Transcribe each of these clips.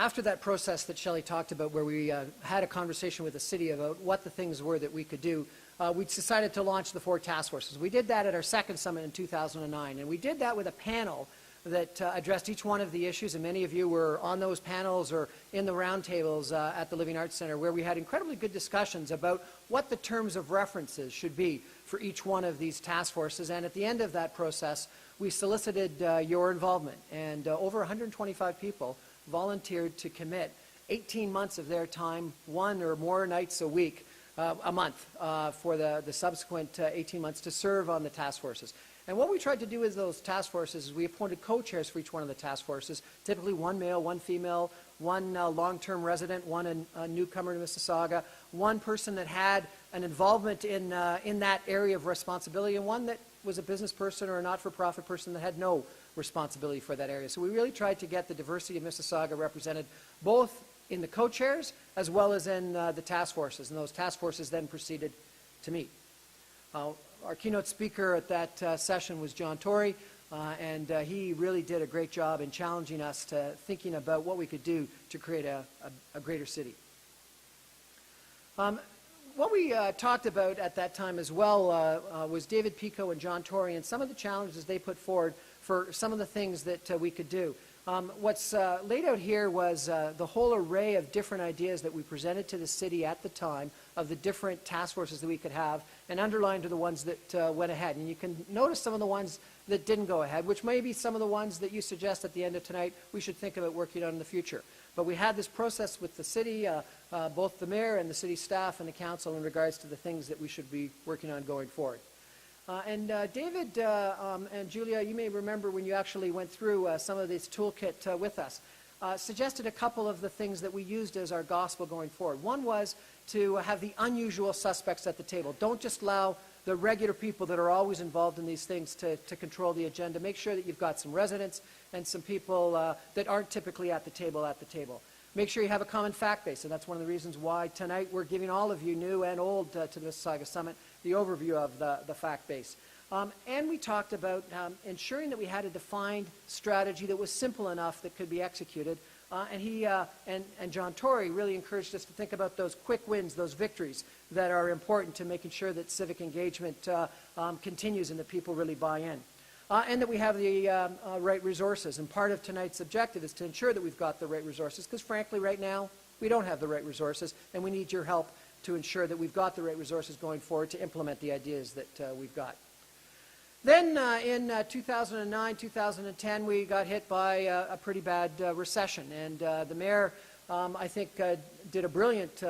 after that process that Shelley talked about, where we had a conversation with the city about what the things were that we could do, we decided to launch the 4 task forces. We did that at our second summit in 2009, and we did that with a panel that addressed each one of the issues, and many of you were on those panels or in the roundtables at the Living Arts Centre, where we had incredibly good discussions about what the terms of references should be for each one of these task forces. And at the end of that process, we solicited your involvement, and over 125 people volunteered to commit 18 months of their time, 1 or more nights a week, a month, for the subsequent 18 months to serve on the task forces. And what we tried to do with those task forces is we appointed co-chairs for each one of the task forces, typically 1 male, 1 female, 1 long-term resident, 1 a newcomer to Mississauga, 1 person that had an involvement in that area of responsibility, and 1 that was a business person or a not-for-profit person that had no responsibility for that area. So we really tried to get the diversity of Mississauga represented both in the co-chairs as well as in the task forces, and those task forces then proceeded to meet. Our keynote speaker at that session was John Tory, and he really did a great job in challenging us to thinking about what we could do to create a greater city. What we talked about at that time as well was David Pico and John Tory and some of the challenges they put forward for some of the things that we could do. What's laid out here was the whole array of different ideas that we presented to the city at the time of the different task forces that we could have, and underlined are the ones that went ahead. And you can notice some of the ones that didn't go ahead, which may be some of the ones that you suggest at the end of tonight we should think about working on in the future. But we had this process with the city, both the mayor and the city staff and the council, in regards to the things that we should be working on going forward. David and Julia, you may remember when you actually went through some of this toolkit with us, suggested a couple of the things that we used as our gospel going forward. One was to have the unusual suspects at the table. Don't just allow the regular people that are always involved in these things to control the agenda. Make sure that you've got some residents and some people that aren't typically at the table. Make sure you have a common fact base, and that's one of the reasons why tonight we're giving all of you, new and old, to the Mississauga Summit, the overview of the fact base. And we talked about ensuring that we had a defined strategy that was simple enough that could be executed. And he and John Tory really encouraged us to think about those quick wins, those victories that are important to making sure that civic engagement continues and that people really buy in. And that we have the right resources. And part of tonight's objective is to ensure that we've got the right resources, because frankly right now we don't have the right resources, and we need your help to ensure that we've got the right resources going forward to implement the ideas that we've got. Then in 2009, 2010, we got hit by a pretty bad recession, and the mayor, I think, did a brilliant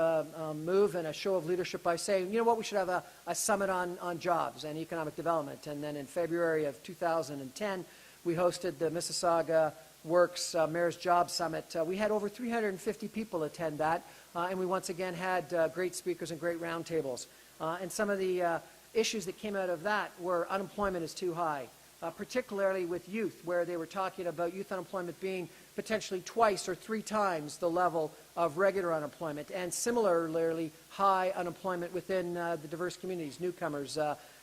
move and a show of leadership by saying, you know what, we should have a summit on jobs and economic development. And then in February of 2010, we hosted the Mississauga Works Mayor's Job Summit. We had over 350 people attend that, and we once again had great speakers and great roundtables. And some of the issues that came out of that were unemployment is too high, particularly with youth, where they were talking about youth unemployment being potentially 2 or 3 times the level of regular unemployment, and similarly high unemployment within the diverse communities, newcomers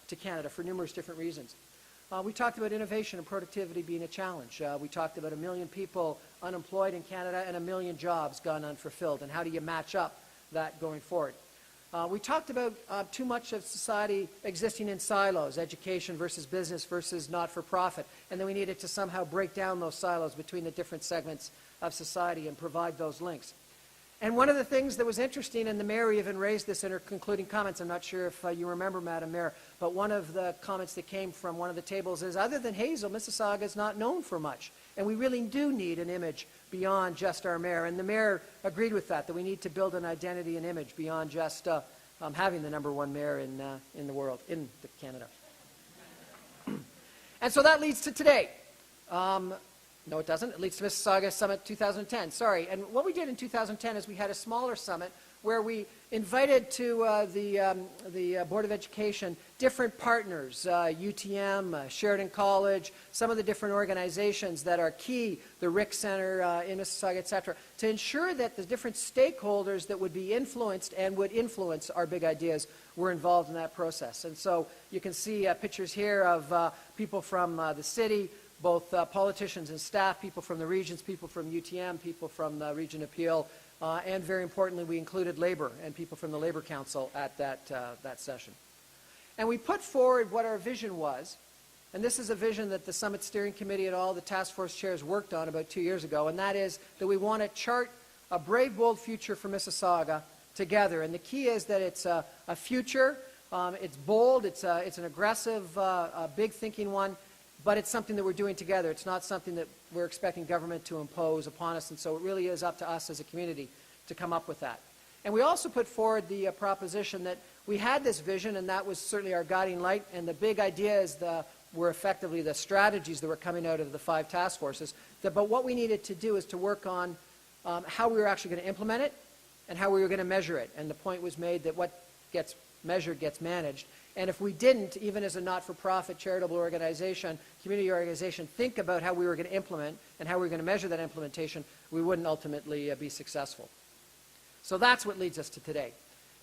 to Canada, for numerous different reasons. We talked about innovation and productivity being a challenge. We talked about 1 million people unemployed in Canada and 1 million jobs gone unfulfilled, and how do you match up that going forward. We talked about too much of society existing in silos, education versus business versus not-for-profit, and then we needed to somehow break down those silos between the different segments of society and provide those links. And one of the things that was interesting, and the mayor even raised this in her concluding comments, I'm not sure if you remember, Madam Mayor, but one of the comments that came from one of the tables is, other than Hazel, Mississauga is not known for much, and we really do need an image beyond just our mayor. And the mayor agreed with that we need to build an identity and image beyond just having the #1 mayor in the world, in Canada. And so that leads to today. No, it doesn't. It leads to Mississauga Summit 2010. Sorry. And what we did in 2010 is we had a smaller summit where we invited to the Board of Education different partners, UTM, Sheridan College, some of the different organizations that are key, the Rick Center in Mississauga, etc., to ensure that the different stakeholders that would be influenced and would influence our big ideas were involved in that process. And so you can see pictures here of people from the city, both politicians and staff, people from the regions, people from UTM, people from the Region Appeal, and very importantly, we included labor and people from the Labor Council at that session. And we put forward what our vision was, and this is a vision that the Summit Steering Committee and all the task force chairs worked on about 2 years ago, and that is that we want to chart a brave, bold future for Mississauga together. And the key is that it's a future, it's bold, it's an aggressive, big thinking one, but it's something that we're doing together. It's not something that we're expecting government to impose upon us, and so it really is up to us as a community to come up with that. And we also put forward the proposition that we had this vision, and that was certainly our guiding light, and the big ideas were effectively the strategies that were coming out of the 5 task forces. But what we needed to do is to work on how we were actually going to implement it and how we were going to measure it. And the point was made that what gets measured gets managed. And if we didn't, even as a not-for-profit charitable organization, community organization, think about how we were going to implement and how we were going to measure that implementation, we wouldn't ultimately be successful. So that's what leads us to today.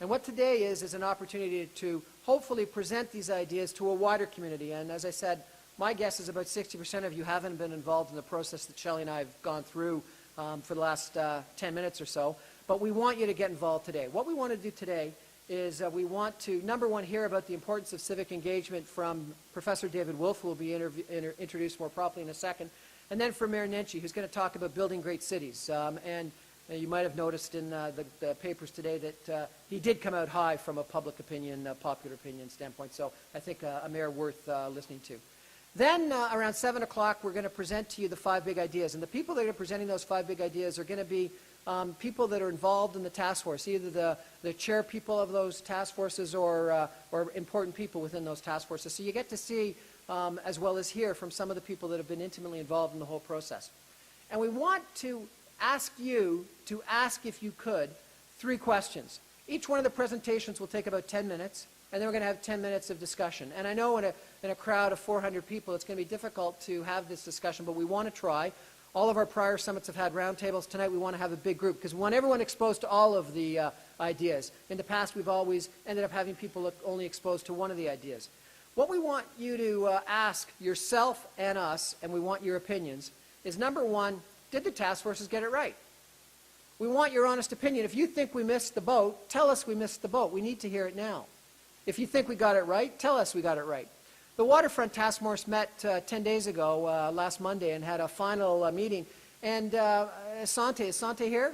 And what today is an opportunity to hopefully present these ideas to a wider community. And as I said, my guess is about 60% of you haven't been involved in the process that Shelley and I have gone through for the last 10 minutes or so. But we want you to get involved today. What we want to do today is we want to, number one, hear about the importance of civic engagement from Professor David Wolf, who will be introduced more properly in a second, and then from Mayor Nenshi, who's going to talk about building great cities. And you might have noticed in the papers today that he did come out high from a public opinion, popular opinion standpoint, so I think a mayor worth listening to. Then around 7 o'clock, we're going to present to you the 5 big ideas, and the people that are presenting those 5 big ideas are going to be people that are involved in the task force, either the chair people of those task forces or important people within those task forces. So you get to see, as well as hear, from some of the people that have been intimately involved in the whole process. And we want to ask you to ask, if you could, 3 questions. Each one of the presentations will take about 10 minutes, and then we're going to have 10 minutes of discussion. And I know in a crowd of 400 people, it's going to be difficult to have this discussion, but we want to try. All of our prior summits have had roundtables. Tonight we want to have a big group because we want everyone exposed to all of the ideas. In the past, we've always ended up having people only exposed to one of the ideas. What we want you to ask yourself and us, and we want your opinions, is number one, did the task forces get it right? We want your honest opinion. If you think we missed the boat, tell us we missed the boat. We need to hear it now. If you think we got it right, tell us we got it right. The Waterfront Task Force met 10 days ago, last Monday, and had a final meeting. And is Sante here?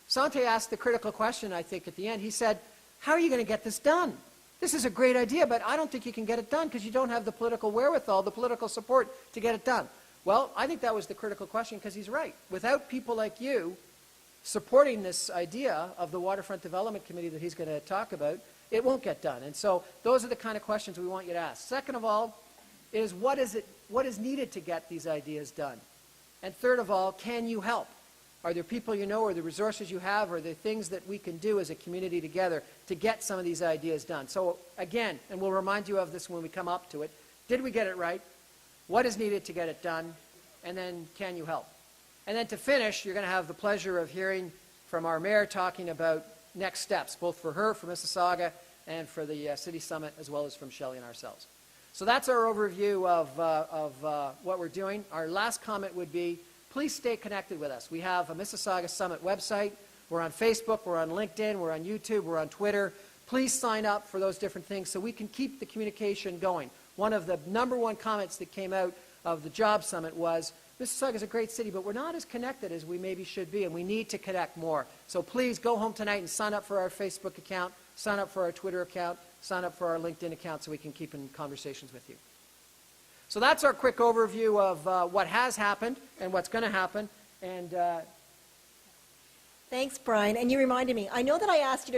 Sante asked the critical question, I think, at the end. He said, how are you going to get this done? This is a great idea, but I don't think you can get it done because you don't have the political wherewithal, the political support to get it done. Well, I think that was the critical question because he's right. Without people like you supporting this idea of the Waterfront Development Committee that he's going to talk about, it won't get done. And so those are the kind of questions we want you to ask. Second of all is what is needed to get these ideas done? And third of all, can you help? Are there people you know, or the resources you have, or the things that we can do as a community together to get some of these ideas done? So again, and we'll remind you of this when we come up to it, did we get it right? What is needed to get it done? And then can you help? And then to finish, you're going to have the pleasure of hearing from our mayor talking about next steps, both for her, for Mississauga, and for the City Summit, as well as from Shelley and ourselves. So that's our overview of what we're doing. Our last comment would be, please stay connected with us. We have a Mississauga Summit website. We're on Facebook, we're on LinkedIn, we're on YouTube, we're on Twitter. Please sign up for those different things so we can keep the communication going. One of the #1 comments that came out of the Job Summit was, Mississauga is a great city, but we're not as connected as we maybe should be, and we need to connect more. So please go home tonight and sign up for our Facebook account, sign up for our Twitter account, sign up for our LinkedIn account so we can keep in conversations with you. So that's our quick overview of what has happened and what's going to happen. And thanks, Brian. And you reminded me, I know that I asked you to